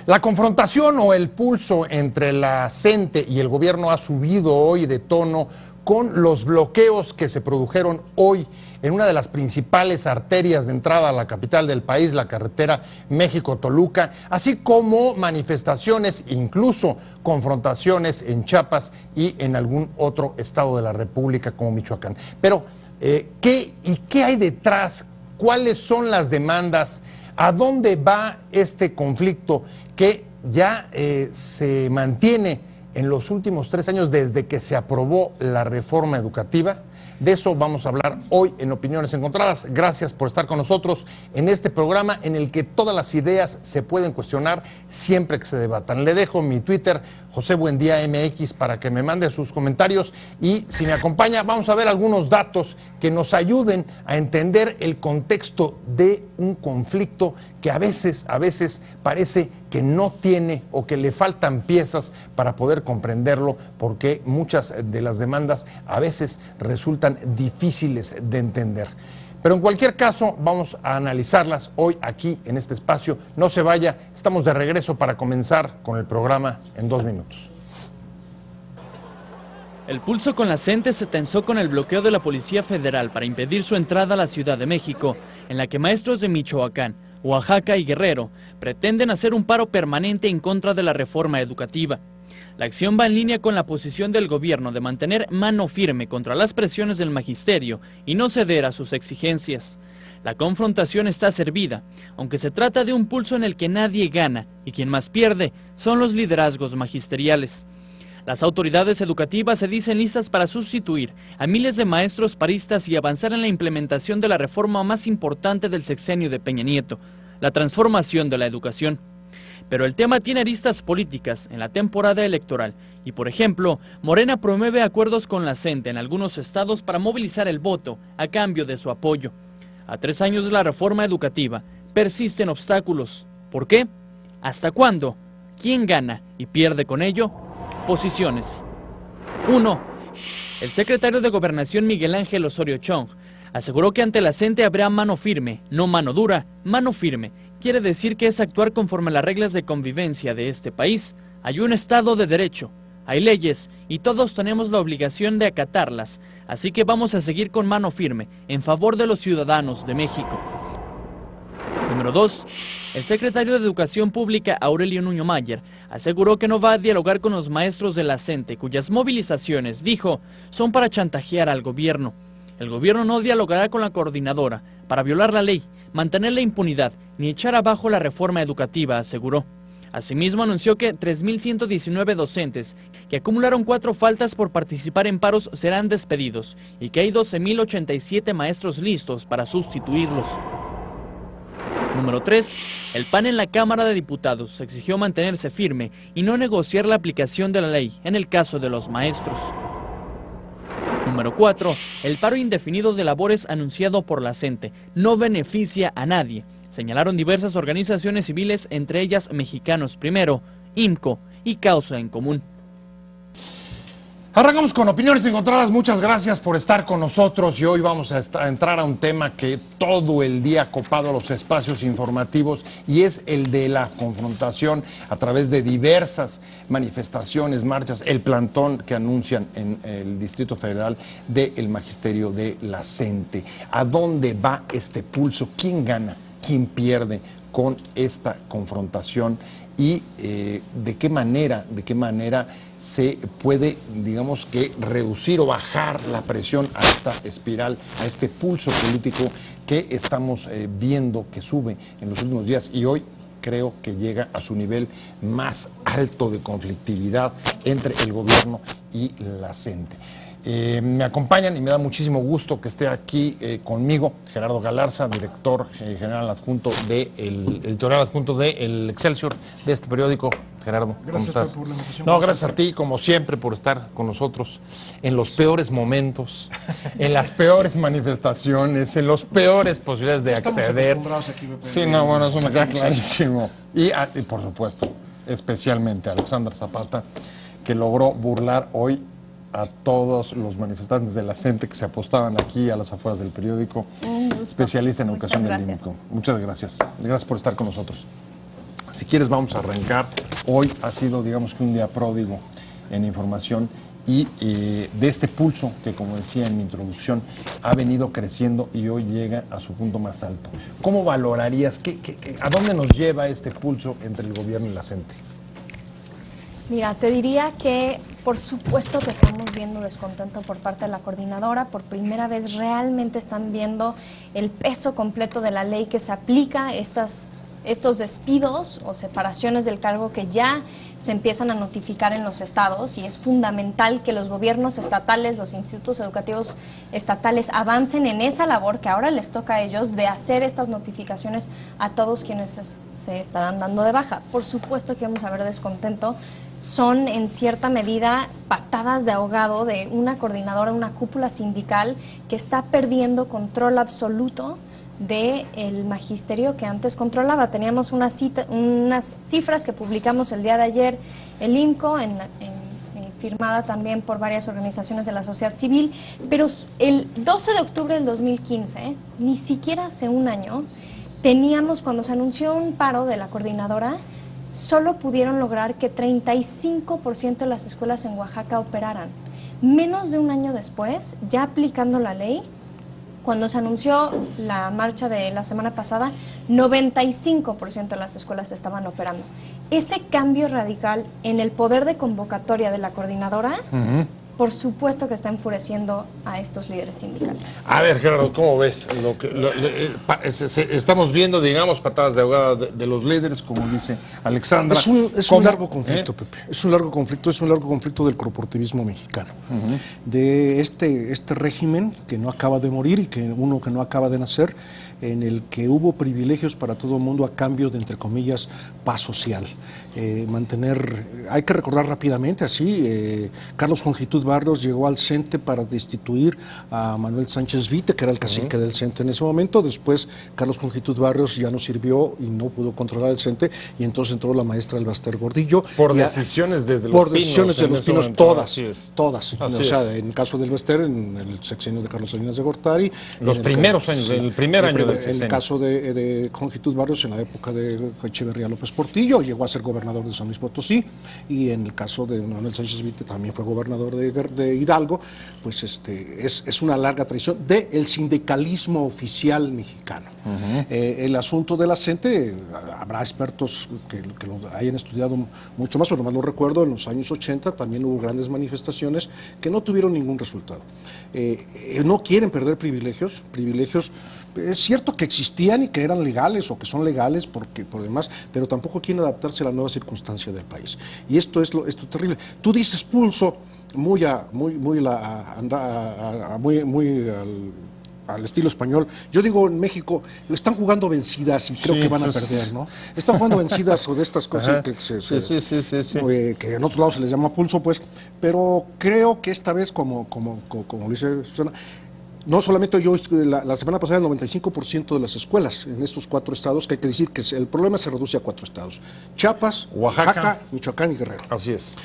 La confrontación o el pulso entre la CENTE y el gobierno ha subido hoy de tono con los bloqueos que se produjeron hoy en una de las principales arterias de entrada a la capital del país, la carretera México-Toluca, así como manifestaciones, incluso confrontaciones en Chiapas y en algún otro estado de la República como Michoacán. Pero, ¿qué hay detrás? ¿Cuáles son las demandas? ¿A dónde va este conflicto que ya se mantiene en los últimos 3 años desde que se aprobó la reforma educativa? De eso vamos a hablar hoy en Opiniones Encontradas. Gracias por estar con nosotros en este programa en el que todas las ideas se pueden cuestionar siempre que se debatan. Le dejo mi Twitter, José Buendía MX, para que me mande sus comentarios, y si me acompaña vamos a ver algunos datos que nos ayuden a entender el contexto de un conflicto que a veces parece que no tiene o que le faltan piezas para poder comprenderlo, porque muchas de las demandas a veces resultan difíciles de entender. Pero en cualquier caso vamos a analizarlas hoy aquí en este espacio. No se vaya, estamos de regreso para comenzar con el programa en 2 minutos. El pulso con la CENTE se tensó con el bloqueo de la Policía Federal para impedir su entrada a la Ciudad de México, en la que maestros de Michoacán, Oaxaca y Guerrero pretenden hacer un paro permanente en contra de la reforma educativa. La acción va en línea con la posición del gobierno de mantener mano firme contra las presiones del magisterio y no ceder a sus exigencias. La confrontación está servida, aunque se trata de un pulso en el que nadie gana y quien más pierde son los liderazgos magisteriales. Las autoridades educativas se dicen listas para sustituir a miles de maestros paristas y avanzar en la implementación de la reforma más importante del sexenio de Peña Nieto, la transformación de la educación. Pero el tema tiene aristas políticas en la temporada electoral y, por ejemplo, Morena promueve acuerdos con la CENTE en algunos estados para movilizar el voto a cambio de su apoyo. A 3 años de la reforma educativa persisten obstáculos. ¿Por qué? ¿Hasta cuándo? ¿Quién gana y pierde con ello? Posiciones. 1. El secretario de Gobernación Miguel Ángel Osorio Chong aseguró que ante la CENTE habrá mano firme, no mano dura. Mano firme quiere decir que es actuar conforme a las reglas de convivencia de este país. Hay un Estado de Derecho, hay leyes y todos tenemos la obligación de acatarlas, así que vamos a seguir con mano firme en favor de los ciudadanos de México. Número 2. El secretario de Educación Pública, Aurelio Nuño Mayer, aseguró que no va a dialogar con los maestros de la CENTE, cuyas movilizaciones, dijo, son para chantajear al gobierno. El gobierno no dialogará con la coordinadora para violar la ley, mantener la impunidad ni echar abajo la reforma educativa, aseguró. Asimismo, anunció que 3.119 docentes que acumularon 4 faltas por participar en paros serán despedidos y que hay 12.087 maestros listos para sustituirlos. Número 3. El PAN en la Cámara de Diputados exigió mantenerse firme y no negociar la aplicación de la ley en el caso de los maestros. Número 4. El paro indefinido de labores anunciado por la CENTE no beneficia a nadie. Señalaron diversas organizaciones civiles, entre ellas Mexicanos Primero, IMCO y Causa en Común. Arrancamos con Opiniones Encontradas. Muchas gracias por estar con nosotros y hoy vamos a entrar a un tema que todo el día ha copado los espacios informativos y es el de la confrontación a través de diversas manifestaciones, marchas, el plantón que anuncian en el Distrito Federal del Magisterio de la CENTE. ¿A dónde va este pulso? ¿Quién gana? ¿Quién pierde con esta confrontación? Y de qué manera se puede, digamos que, reducir o bajar la presión a esta espiral, a este pulso político que estamos viendo que sube en los últimos días y hoy creo que llega a su nivel más alto de conflictividad entre el gobierno y la CENTE. Me acompañan y me da muchísimo gusto que esté aquí conmigo Gerardo Galarza, director general adjunto editorial adjunto de El Excelsior, de este periódico. Gerardo, ¿cómo estás? Por la invitación. No, gracias a ti, como siempre, por estar con nosotros en los peores momentos, en las peores manifestaciones, en las peores posibilidades de acceder. Aquí, sí, no, bueno, eso me queda clarísimo. Y por supuesto, especialmente a Alexandra Zapata, que logró burlar hoy a todos los manifestantes de la CENTE que se apostaban aquí a las afueras del periódico, especialista en educación del IMCO. Muchas gracias. Gracias por estar con nosotros. Si quieres vamos a arrancar. Hoy ha sido, digamos que un día pródigo en información y de este pulso que, como decía en mi introducción, ha venido creciendo y hoy llega a su punto más alto. ¿Cómo valorarías, a dónde nos lleva este pulso entre el gobierno y la CENTE? Mira, te diría que por supuesto que estamos viendo descontento por parte de la coordinadora. Por primera vez realmente están viendo el peso completo de la ley que se aplica a estos despidos o separaciones del cargo que ya se empiezan a notificar en los estados, y es fundamental que los gobiernos estatales, los institutos educativos estatales avancen en esa labor que ahora les toca a ellos de hacer estas notificaciones a todos quienes se estarán dando de baja. Por supuesto que vamos a ver descontento. Son en cierta medida patadas de ahogado de una coordinadora, una cúpula sindical que está perdiendo control absoluto del magisterio que antes controlaba. Teníamos unas cifras que publicamos el día de ayer, el IMCO, firmada también por varias organizaciones de la sociedad civil, pero el 12 de octubre del 2015, ni siquiera hace un año, teníamos, cuando se anunció un paro de la coordinadora, solo pudieron lograr que 35% de las escuelas en Oaxaca operaran. Menos de un año después, ya aplicando la ley, cuando se anunció la marcha de la semana pasada, 95% de las escuelas estaban operando. Ese cambio radical en el poder de convocatoria de la coordinadora, por supuesto que está enfureciendo a estos líderes sindicales. A ver, Gerardo, ¿cómo ves? Estamos viendo, digamos, patadas de ahogado de los líderes, como dice Alexandra. Es un largo conflicto, Pepe. Es un largo conflicto del corporativismo mexicano. De este régimen que no acaba de morir y que no acaba de nacer, en el que hubo privilegios para todo el mundo a cambio de, entre comillas, paz social. Hay que recordar rápidamente, así, Carlos Jongitud Barrios llegó al CENTE para destituir a Manuel Sánchez Vite, que era el cacique del CENTE en ese momento. Después Carlos Jongitud Barrios ya no sirvió y no pudo controlar el CENTE, y entonces entró la maestra Elbaster Gordillo. Por decisiones desde los Pinos. Por decisiones de los Pinos, todas. Así o sea, en el caso de Elbaster, en el sexenio de Carlos Salinas de Gortari. Los primeros años, el primer año del sexenio. En el caso de Jongitud Barrios, en la época de Echeverría López Portillo, llegó a ser gobernador de San Luis Potosí, y en el caso de Manuel Sánchez Vite también fue gobernador de Hidalgo. Pues es una larga tradición del sindicalismo oficial mexicano. El asunto de la CENTE, habrá expertos que lo hayan estudiado mucho más, pero más lo recuerdo, en los años 80 también hubo grandes manifestaciones que no tuvieron ningún resultado. No quieren perder privilegios. Es cierto que existían y que eran legales o que son legales por demás, pero tampoco quieren adaptarse a la nueva circunstancia del país. Y esto es terrible. Tú dices pulso muy al estilo español. Yo digo, en México están jugando vencidas y creo que van a perder, ¿no? Están jugando vencidas o de estas cosas que en otros lados se les llama pulso, pues, pero creo que esta vez, como lo dice Susana, no solamente yo, la semana pasada el 95% de las escuelas en estos 4 estados, que hay que decir que el problema se reduce a 4 estados: Chiapas, Oaxaca, Michoacán y Guerrero. Así es.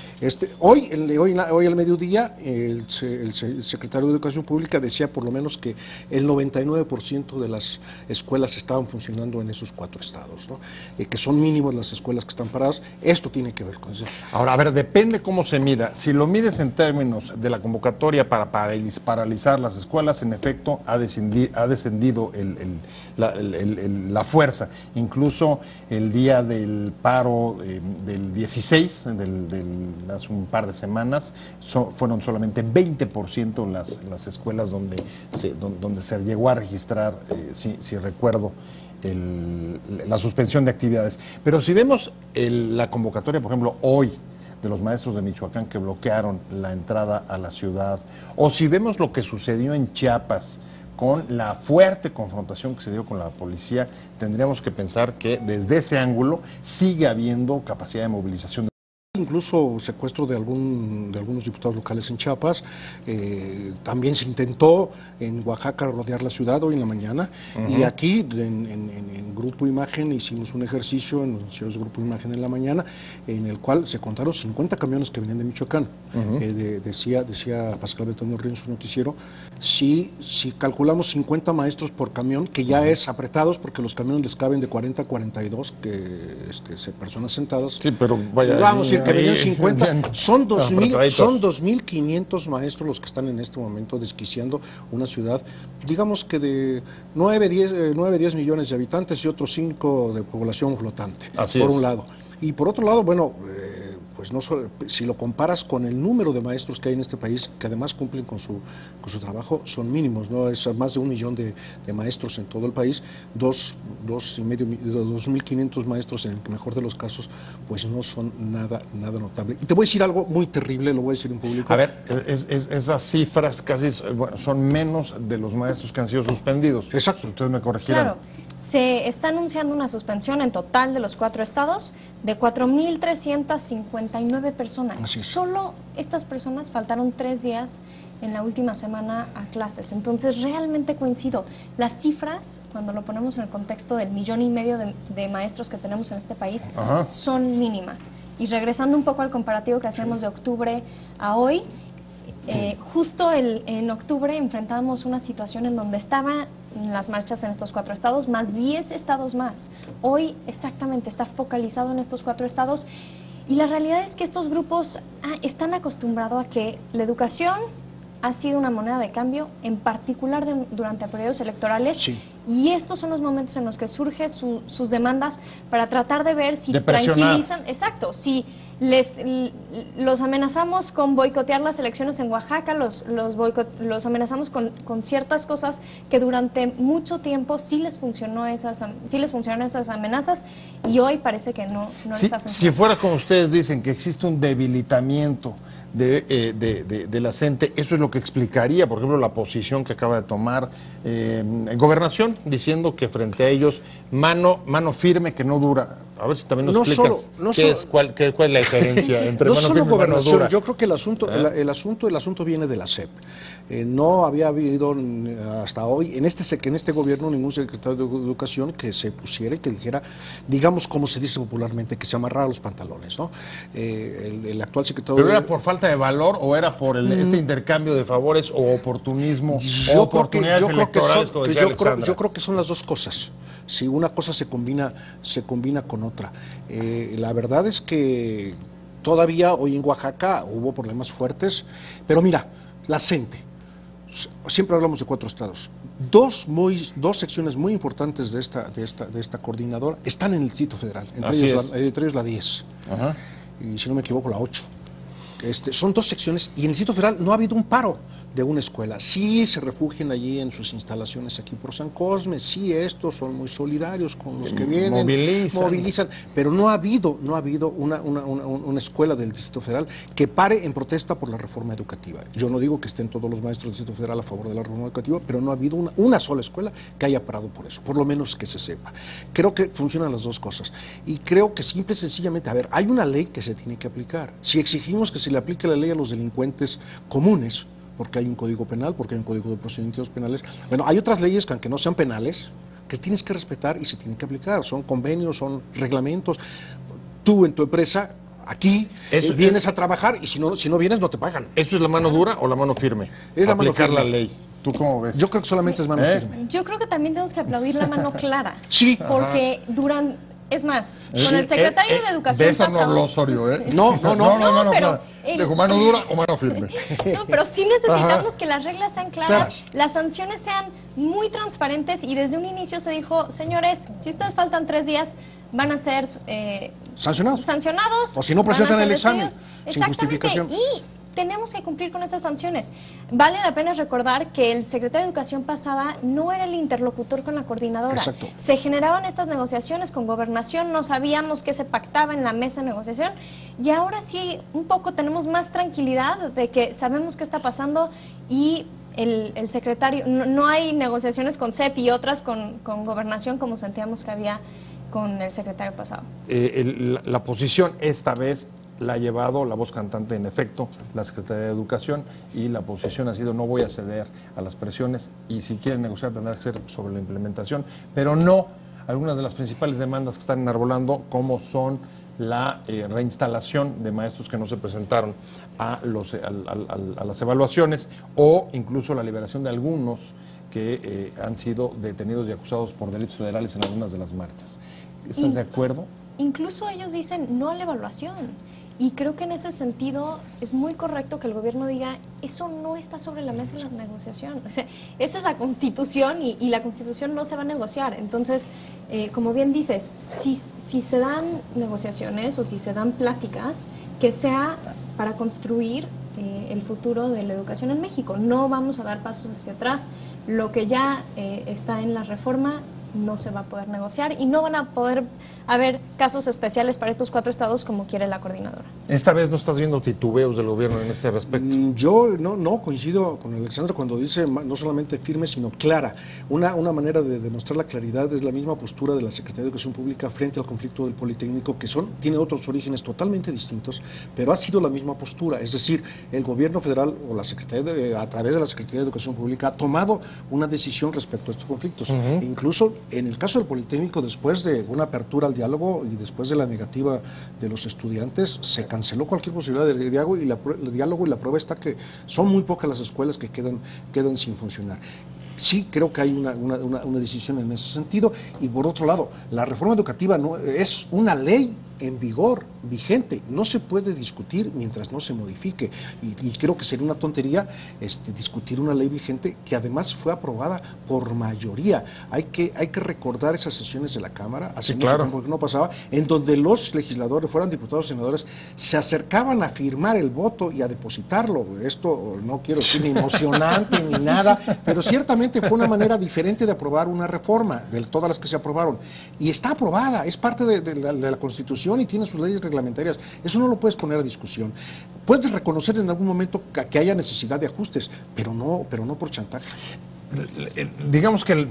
Hoy al mediodía, el secretario de Educación Pública decía por lo menos que el 99% de las escuelas estaban funcionando en esos 4 estados, ¿no? Que son mínimos las escuelas que están paradas. Esto tiene que ver con eso. Ahora, a ver, depende cómo se mida. Si lo mides en términos de la convocatoria para paralizar las escuelas, en efecto, ha descendido la fuerza. Incluso el día del paro del 16, hace un par de semanas, fueron solamente 20% las escuelas donde se llegó a registrar, si recuerdo, la suspensión de actividades. Pero si vemos la convocatoria, por ejemplo, hoy, de los maestros de Michoacán que bloquearon la entrada a la ciudad, o si vemos lo que sucedió en Chiapas con la fuerte confrontación que se dio con la policía, tendríamos que pensar que desde ese ángulo sigue habiendo capacidad de movilización. incluso secuestro de algunos diputados locales en Chiapas. También se intentó en Oaxaca rodear la ciudad hoy en la mañana. Y aquí en Grupo Imagen hicimos un ejercicio en los cielos de Grupo Imagen en la mañana, en el cual se contaron 50 camiones que venían de Michoacán. Decía Pascal Betón en su noticiero, si calculamos 50 maestros por camión, que ya es apretados porque los camiones les caben de 40 a 42 personas sentadas. Sí, pero vaya, vamos a decir que venían 50. Son 2.500 maestros los que están en este momento desquiciando una ciudad, digamos que de 9-10 millones de habitantes y otros 5 de población flotante, por un lado. Y por otro lado, bueno, pues no solo, si lo comparas con el número de maestros que hay en este país, que además cumplen con su trabajo, son mínimos, ¿no? Es más de 1 millón de maestros en todo el país, 2.500 maestros en el mejor de los casos, pues no son nada notable. Y te voy a decir algo muy terrible, lo voy a decir en público. A ver, esas cifras casi son menos de los maestros que han sido suspendidos. Exacto. Ustedes me corregirán. Claro. Se está anunciando una suspensión en total de los 4 estados de 4.359 personas. Solo estas personas faltaron 3 días en la última semana a clases. Entonces, realmente coincido. Las cifras, cuando lo ponemos en el contexto del 1,5 millones de maestros que tenemos en este país, son mínimas. Y regresando un poco al comparativo que hacíamos de octubre a hoy, justo en octubre enfrentábamos una situación en donde estaban las marchas en estos 4 estados, más 10 estados más. Hoy exactamente está focalizado en estos 4 estados y la realidad es que estos grupos están acostumbrados a que la educación ha sido una moneda de cambio, en particular durante periodos electorales. Sí. Y estos son los momentos en los que surgen sus demandas para tratar de ver si presionar. Tranquilizan, exacto, si los amenazamos con boicotear las elecciones en Oaxaca, los amenazamos con ciertas cosas que durante mucho tiempo sí les funcionaron esas amenazas y hoy parece que no les está funcionando. Si fuera como ustedes dicen, que existe un debilitamiento de la CENTE, eso es lo que explicaría, por ejemplo, la posición que acaba de tomar Gobernación, diciendo que frente a ellos mano firme que no dura. A ver si también nos explicas cuál es la diferencia entre no mano solo firme y mano Gobernación. dura. Yo creo que el asunto viene de la SEP. No había habido hasta hoy en este gobierno ningún secretario de Educación que se pusiera y que dijera, digamos como se dice popularmente, que se amarrara los pantalones, ¿no? El actual secretario. ¿Pero era por falta de valor o era por este intercambio de favores o oportunismo o oportunidades electorales, como decía Alexandra? Yo creo que son las dos cosas. Si una cosa se combina con otra. La verdad es que todavía hoy en Oaxaca hubo problemas fuertes, pero mira, la CENTE, siempre hablamos de 4 estados. Dos secciones muy importantes de esta coordinadora están en el Distrito Federal, entre ellos la 10, y si no me equivoco la 8. Son 2 secciones y en el Distrito Federal no ha habido un paro de una escuela. Sí se refugian allí en sus instalaciones aquí por San Cosme, sí estos son muy solidarios con los que vienen, movilizan, pero no ha habido una escuela del Distrito Federal que pare en protesta por la reforma educativa. Yo no digo que estén todos los maestros del Distrito Federal a favor de la reforma educativa, pero no ha habido una sola escuela que haya parado por eso, por lo menos que se sepa. Creo que funcionan las dos cosas y creo que simple y sencillamente, a ver, hay una ley que se tiene que aplicar. Si exigimos que se le aplique la ley a los delincuentes comunes, porque hay un código penal, porque hay un código de procedimientos penales. Bueno, hay otras leyes que aunque no sean penales, que tienes que respetar y se tienen que aplicar. Son convenios, son reglamentos. Tú en tu empresa, aquí, vienes a trabajar y si no vienes no te pagan. ¿Eso es la mano dura o la mano firme? Es la mano firme. Aplicar la ley. ¿Tú cómo ves? Yo creo que solamente es mano firme. Yo creo que también tenemos que aplaudir la mano clara. Sí. Porque es más, con el secretario de Educación de eso no habló Osorio, ¿eh? No, pero ¿Dijo mano dura o mano firme? No, pero sí necesitamos que las reglas sean claras, las sanciones sean muy transparentes y desde un inicio se dijo, señores, si ustedes faltan 3 días, van a ser sancionados. O si no presentan el examen, sin justificación. Y tenemos que cumplir con esas sanciones. Vale la pena recordar que el secretario de Educación pasada no era el interlocutor con la coordinadora. Exacto. Se generaban estas negociaciones con Gobernación, no sabíamos qué se pactaba en la mesa de negociación y ahora sí un poco tenemos más tranquilidad de que sabemos qué está pasando y el secretario, no hay negociaciones con CEP y otras con Gobernación como sentíamos que había con el secretario pasado. La posición esta vez la ha llevado la voz cantante, en efecto, la Secretaría de Educación, y la posición ha sido: no voy a ceder a las presiones, y si quieren negociar tendrá que ser sobre la implementación, pero no algunas de las principales demandas que están enarbolando, como son la reinstalación de maestros que no se presentaron a las evaluaciones, o incluso la liberación de algunos que han sido detenidos y acusados por delitos federales en algunas de las marchas. ¿Estás de acuerdo? Incluso ellos dicen no a la evaluación. Y creo que en ese sentido es muy correcto que el gobierno diga, eso no está sobre la mesa de la negociación. O sea, esa es la Constitución y la Constitución no se va a negociar. Entonces, como bien dices, si se dan negociaciones o si se dan pláticas, que sea para construir el futuro de la educación en México. No vamos a dar pasos hacia atrás. Lo que ya está en la reforma no se va a poder negociar y no van a poder haber casos especiales para estos 4 estados como quiere la coordinadora. Esta vez no estás viendo titubeos del gobierno en ese respecto. Yo no coincido con Alexandra cuando dice no solamente firme, sino clara. Una manera de demostrar la claridad es la misma postura de la Secretaría de Educación Pública frente al conflicto del Politécnico, que tiene otros orígenes totalmente distintos, pero ha sido la misma postura. Es decir, el gobierno federal o la Secretaría a través de la Secretaría de Educación Pública ha tomado una decisión respecto a estos conflictos. Incluso en el caso del Politécnico, después de una apertura al diálogo y después de la negativa de los estudiantes, se canceló cualquier posibilidad de diálogo, y la prueba está que son muy pocas las escuelas que quedan sin funcionar. Sí, creo que hay una decisión en ese sentido. Y por otro lado, la reforma educativa no es una ley en vigor, vigente, no se puede discutir mientras no se modifique, y creo que sería una tontería discutir una ley vigente que además fue aprobada por mayoría. Hay que recordar esas sesiones de la Cámara, hace mucho tiempo que no pasaba, en donde los legisladores, fueran diputados o senadores, se acercaban a firmar el voto y a depositarlo. Esto no quiero decir ni emocionante ni nada, pero ciertamente fue una manera diferente de aprobar una reforma de todas las que se aprobaron, y está aprobada, es parte de la Constitución y tiene sus leyes reglamentarias. Eso no lo puedes poner a discusión. Puedes reconocer en algún momento que haya necesidad de ajustes, pero no por chantaje. Digamos que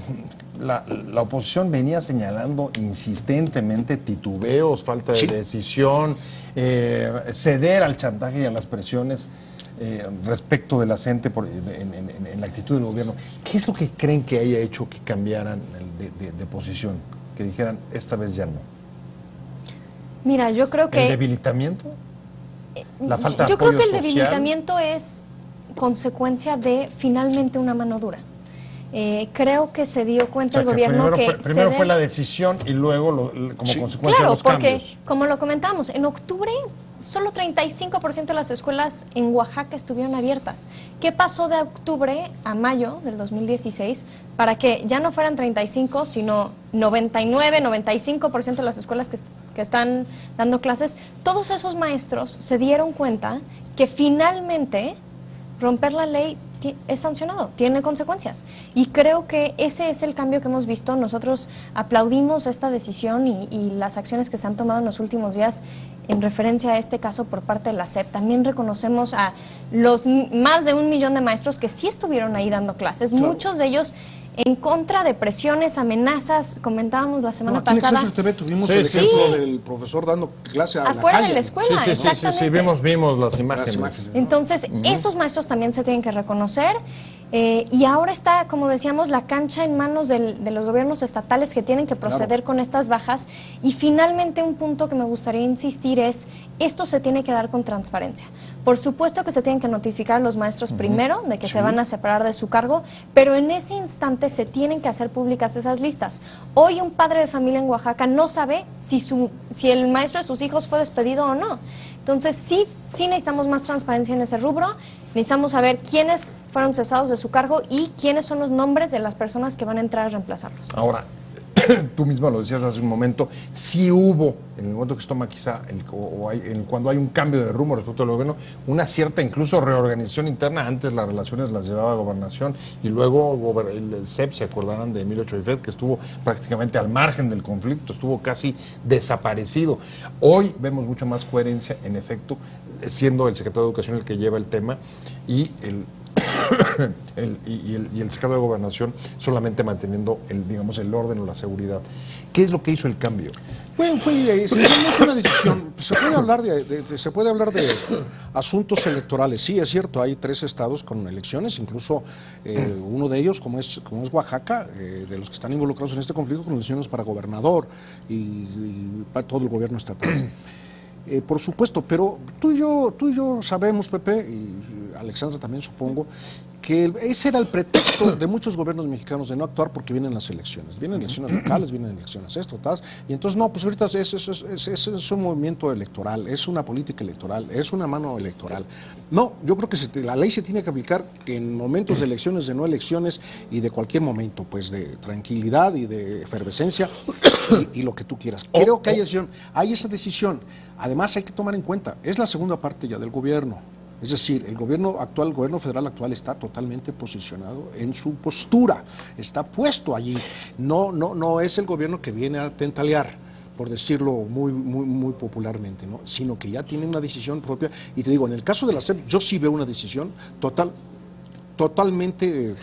la oposición venía señalando insistentemente titubeos, falta de decisión, ceder al chantaje y a las presiones respecto de la gente en la actitud del gobierno. ¿Qué es lo que creen que haya hecho que cambiaran de posición? Que dijeran, esta vez ya no. Mira, yo creo que... ¿El debilitamiento? ¿La falta de Yo apoyo creo que el social? debilitamiento es consecuencia de finalmente una mano dura. Creo que se dio cuenta el gobierno primero fue la decisión y luego como consecuencia los cambios. Claro, porque como lo comentamos, en octubre solo 35% de las escuelas en Oaxaca estuvieron abiertas. ¿Qué pasó de octubre a mayo del 2016 para que ya no fueran 35, sino 99, 95% de las escuelas que están dando clases? Todos esos maestros se dieron cuenta que finalmente romper la ley es sancionado, tiene consecuencias. Y creo que ese es el cambio que hemos visto. Nosotros aplaudimos esta decisión y las acciones que se han tomado en los últimos días en referencia a este caso por parte de la SEP. También reconocemos a los más de 1 millón de maestros que sí estuvieron ahí dando clases, muchos de ellos en contra de presiones, amenazas. Comentábamos la semana pasada. En TV tuvimos el ejemplo del profesor dando clase a afuera la calle, de la escuela. Sí, vimos las imágenes. Entonces, esos maestros también se tienen que reconocer. Y ahora está, como decíamos, la cancha en manos de los gobiernos estatales que tienen que proceder con estas bajas. Y finalmente, un punto que me gustaría insistir es, esto se tiene que dar con transparencia. Por supuesto que se tienen que notificar a los maestros primero de que se van a separar de su cargo, pero en ese instante se tienen que hacer públicas esas listas. Hoy un padre de familia en Oaxaca no sabe si el maestro de sus hijos fue despedido o no. Entonces sí necesitamos más transparencia en ese rubro, necesitamos saber quiénes fueron cesados de su cargo y quiénes son los nombres de las personas que van a entrar a reemplazarlos. Ahora, tú misma lo decías hace un momento, sí hubo, en el momento que se toma quizá, cuando hay un cambio de rumbo respecto al gobierno, una cierta incluso reorganización interna. Antes las relaciones las llevaba Gobernación y luego el CEP, se acordarán de Emilio Choifet, que estuvo prácticamente al margen del conflicto, estuvo casi desaparecido. Hoy vemos mucha más coherencia, en efecto, siendo el secretario de Educación el que lleva el tema, y y el secretario de Gobernación solamente manteniendo digamos, el orden o la seguridad. ¿Qué es lo que hizo el cambio? Bueno, es una decisión. Se puede hablar de asuntos electorales. Sí, es cierto, hay 3 estados con elecciones, incluso uno de ellos, como es Oaxaca, de los que están involucrados en este conflicto, con elecciones para gobernador y para todo el gobierno estatal. Por supuesto, pero tú y yo sabemos, Pepe, y Alexandra también supongo, que ese era el pretexto de muchos gobiernos mexicanos de no actuar porque vienen las elecciones. Vienen elecciones locales, vienen elecciones esto, tal. Y entonces, no, pues ahorita es un movimiento electoral, es una política electoral, es una mano electoral. No, yo creo que la ley se tiene que aplicar en momentos de elecciones, de no elecciones y de cualquier momento, pues de tranquilidad y de efervescencia y lo que tú quieras. Creo que hay esa decisión. Además, hay que tomar en cuenta, es la segunda parte ya del gobierno. Es decir, el gobierno federal actual está totalmente posicionado en su postura, está puesto allí. No es el gobierno que viene a tentalear, por decirlo muy popularmente, ¿no? Sino que ya tiene una decisión propia. Y te digo, en el caso de la SEP, yo sí veo una decisión totalmente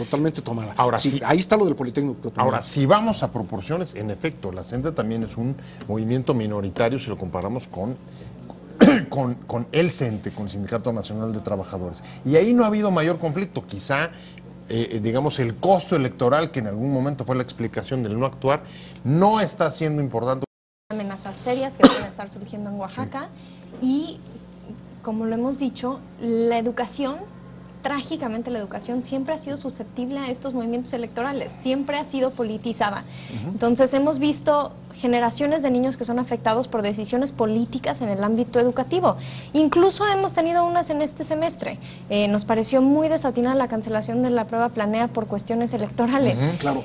tomada. Ahora sí, ahí está lo del Politécnico. Ahora, si vamos a proporciones, en efecto, la CENTE también es un movimiento minoritario si lo comparamos con el CENTE, con el Sindicato Nacional de Trabajadores. Y ahí no ha habido mayor conflicto. Quizá, digamos, el costo electoral, que en algún momento fue la explicación del no actuar, no está siendo importante. Amenazas serias que pueden estar surgiendo en Oaxaca y, como lo hemos dicho, la educación, trágicamente la educación siempre ha sido susceptible a estos movimientos electorales, siempre ha sido politizada. Entonces hemos visto generaciones de niños que son afectados por decisiones políticas en el ámbito educativo. Incluso hemos tenido unas en este semestre. Nos pareció muy desatinada la cancelación de la prueba Planea por cuestiones electorales. Claro.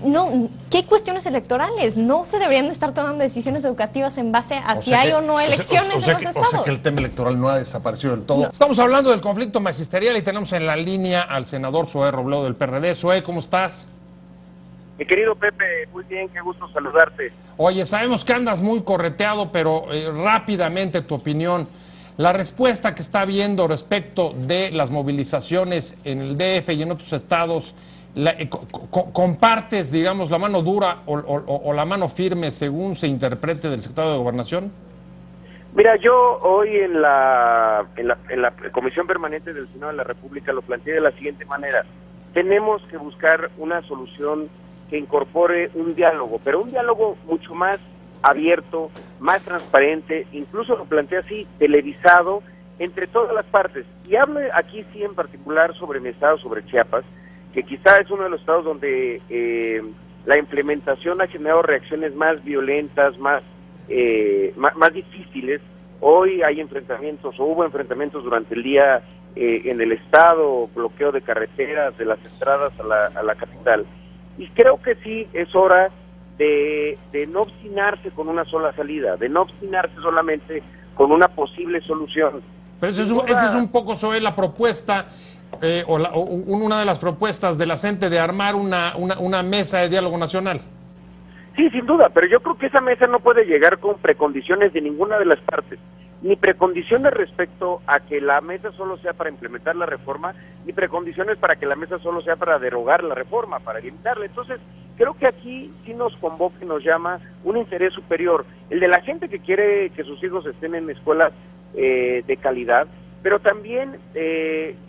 No, ¿qué cuestiones electorales? No se deberían de estar tomando decisiones educativas en base a si hay o no elecciones en los estados. O sea que el tema electoral no ha desaparecido del todo. No. Estamos hablando del conflicto magisterial y tenemos en la línea al senador Zoé Robledo del PRD. Zoé, ¿cómo estás? Mi querido Pepe, muy bien, qué gusto saludarte. Oye, sabemos que andas muy correteado, pero rápidamente tu opinión. La respuesta que está habiendo respecto de las movilizaciones en el DF y en otros estados, ¿compartes, digamos, la mano dura o la mano firme según se interprete del secretario de Gobernación? Mira, yo hoy en la Comisión Permanente del Senado de la República lo planteé de la siguiente manera. Tenemos que buscar una solución que incorpore un diálogo, pero un diálogo mucho más abierto, más transparente, incluso lo planteé así, televisado, entre todas las partes. Y hablo aquí sí en particular sobre mi estado, sobre Chiapas, que quizá es uno de los estados donde la implementación ha generado reacciones más violentas, más difíciles. Hoy hay enfrentamientos, o hubo enfrentamientos durante el día en el estado, bloqueo de carreteras, de las entradas a la capital. Y creo que sí es hora de no obstinarse con una sola salida, de no obstinarse solamente con una posible solución. Pero esa es un poco, Zoé, la propuesta, una de las propuestas de la CENTE de armar una mesa de diálogo nacional. Sí, sin duda, pero yo creo que esa mesa no puede llegar con precondiciones de ninguna de las partes, ni precondiciones respecto a que la mesa solo sea para implementar la reforma, ni precondiciones para que la mesa solo sea para derogar la reforma, para limitarla. Entonces, creo que aquí sí nos convoca y nos llama un interés superior, el de la gente que quiere que sus hijos estén en escuelas de calidad, pero también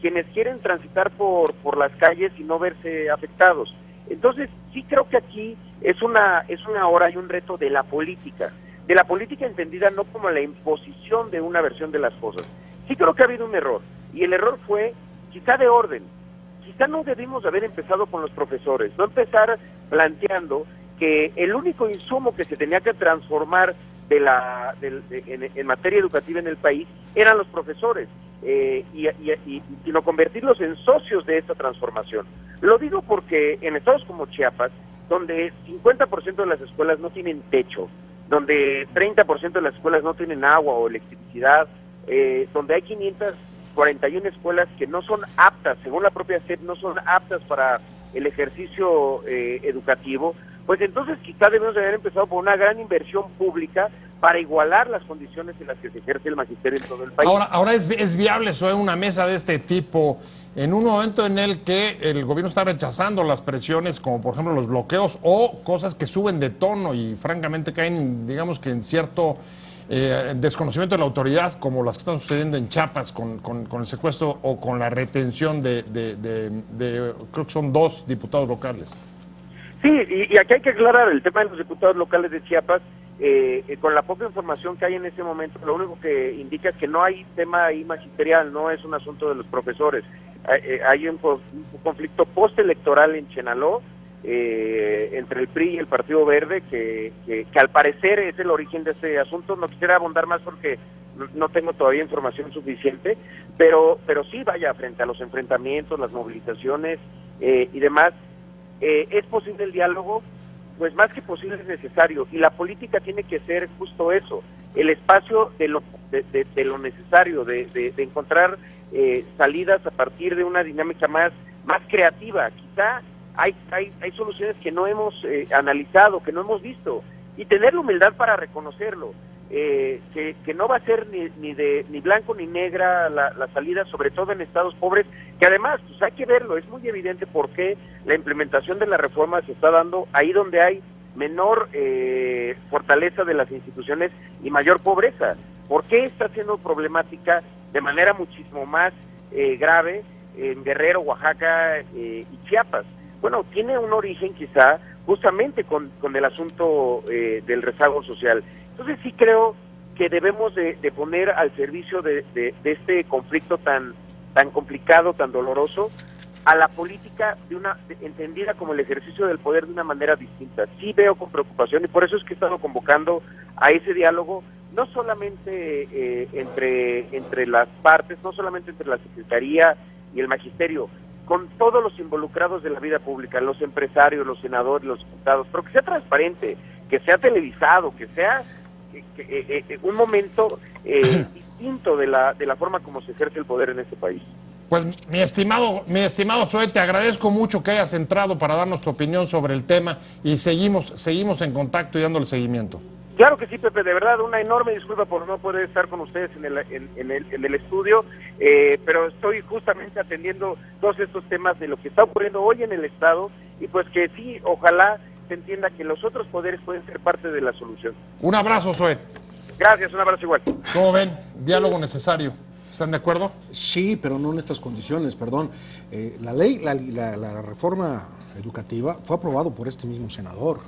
quienes quieren transitar por las calles y no verse afectados. Entonces, sí creo que aquí es una hora y un reto de la política entendida no como la imposición de una versión de las cosas. Sí creo que ha habido un error, y el error fue quizá de orden. Quizá no debimos haber empezado con los profesores, no empezar planteando que el único insumo que se tenía que transformar en materia educativa en el país eran los profesores, sino convertirlos en socios de esta transformación. Lo digo porque en estados como Chiapas, donde 50% de las escuelas no tienen techo, donde 30% de las escuelas no tienen agua o electricidad, donde hay 541 escuelas que no son aptas, según la propia SEP, no son aptas para el ejercicio educativo, pues entonces quizá debemos haber empezado por una gran inversión pública para igualar las condiciones en las que se ejerce el magisterio en todo el país. Ahora es viable eso, una mesa de este tipo en un momento en el que el gobierno está rechazando las presiones, como por ejemplo los bloqueos o cosas que suben de tono y francamente caen, digamos que en cierto desconocimiento de la autoridad, como las que están sucediendo en Chiapas con el secuestro o con la retención de creo que son 2 diputados locales. Sí, y aquí hay que aclarar el tema de los diputados locales de Chiapas. Con la poca información que hay en ese momento, lo único que indica es que no hay tema ahí magisterial, no es un asunto de los profesores. Hay un conflicto postelectoral en Chenaló entre el PRI y el Partido Verde, que al parecer es el origen de este asunto. No quisiera abundar más porque no tengo todavía información suficiente, pero sí, vaya, frente a los enfrentamientos, las movilizaciones y demás, ¿es posible el diálogo? Pues más que posible es necesario, y la política tiene que ser justo eso, el espacio de lo necesario, de encontrar salidas a partir de una dinámica más creativa. Quizá hay soluciones que no hemos analizado, que no hemos visto, y tener la humildad para reconocerlo, que no va a ser ni blanco ni negra la salida, sobre todo en estados pobres, que además pues hay que verlo, es muy evidente por qué la implementación de la reforma se está dando ahí donde hay menor fortaleza de las instituciones y mayor pobreza. ¿Por qué está siendo problemática de manera muchísimo más grave en Guerrero, Oaxaca y Chiapas? Bueno, tiene un origen quizá justamente con el asunto del rezago social. Entonces sí creo que debemos de poner al servicio de este conflicto tan complicado, tan doloroso, a la política entendida como el ejercicio del poder de una manera distinta. Sí veo con preocupación, y por eso es que he estado convocando a ese diálogo, no solamente entre las partes, no solamente entre la Secretaría y el Magisterio, con todos los involucrados de la vida pública, los empresarios, los senadores, los diputados, pero que sea transparente, que sea televisado, que sea un momento distinto de la forma como se ejerce el poder en este país. Pues mi estimado Zoé, te agradezco mucho que hayas entrado para darnos tu opinión sobre el tema y seguimos en contacto y dándole seguimiento. Claro que sí, Pepe, de verdad, una enorme disculpa por no poder estar con ustedes en el estudio, pero estoy justamente atendiendo todos estos temas de lo que está ocurriendo hoy en el Estado, y pues que sí, ojalá se entienda que los otros poderes pueden ser parte de la solución. Un abrazo, Zoé. Gracias, un abrazo igual. ¿Cómo ven? Diálogo necesario. ¿Están de acuerdo? Sí, pero no en estas condiciones, perdón. La ley, la reforma educativa fue aprobado por este mismo senador.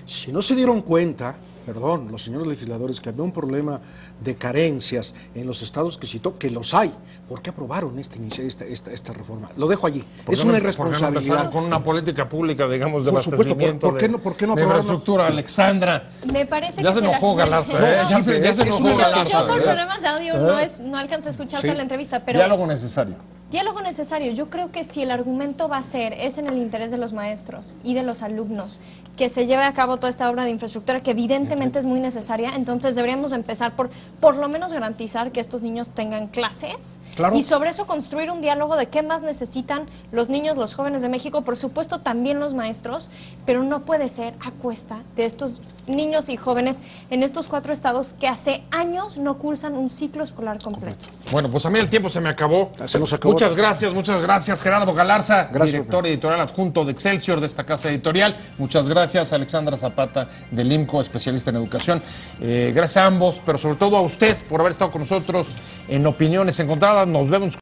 Si no se dieron cuenta, perdón, los señores legisladores, que había un problema de carencias en los estados que citó, que los hay, ¿por qué aprobaron esta reforma? Lo dejo allí. Es una irresponsabilidad. ¿Por qué no empezaron con una política pública, digamos, de por supuesto, abastecimiento ¿por qué no de infraestructura, Alexandra? Me parece ya que se enojó Galarza, ya se enojó Galarza. Yo por problemas de audio no alcancé a escuchar toda la entrevista, pero... Diálogo necesario. Diálogo necesario. Yo creo que si el argumento va a ser, es en el interés de los maestros y de los alumnos, que se lleve a cabo toda esta obra de infraestructura que evidentemente es muy necesaria, entonces deberíamos empezar por lo menos garantizar que estos niños tengan clases, claro, y sobre eso construir un diálogo de qué más necesitan los niños, los jóvenes de México, por supuesto también los maestros, pero no puede ser a cuesta de estos niños y jóvenes en estos 4 estados que hace años no cursan un ciclo escolar completo. Bueno, pues a mí el tiempo se me acabó. Se nos acabó. Muchas gracias Gerardo Galarza, gracias, director editorial adjunto de Excelsior, de esta casa editorial. Muchas gracias Alexandra Zapata del IMCO, especialista en educación. Gracias a ambos, pero sobre todo a usted por haber estado con nosotros en Opiniones Encontradas. Nos vemos.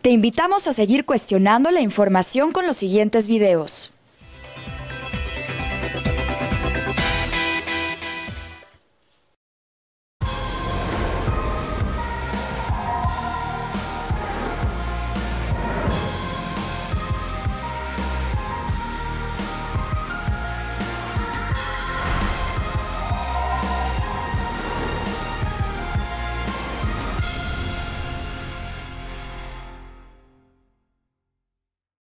Te invitamos a seguir cuestionando la información con los siguientes videos.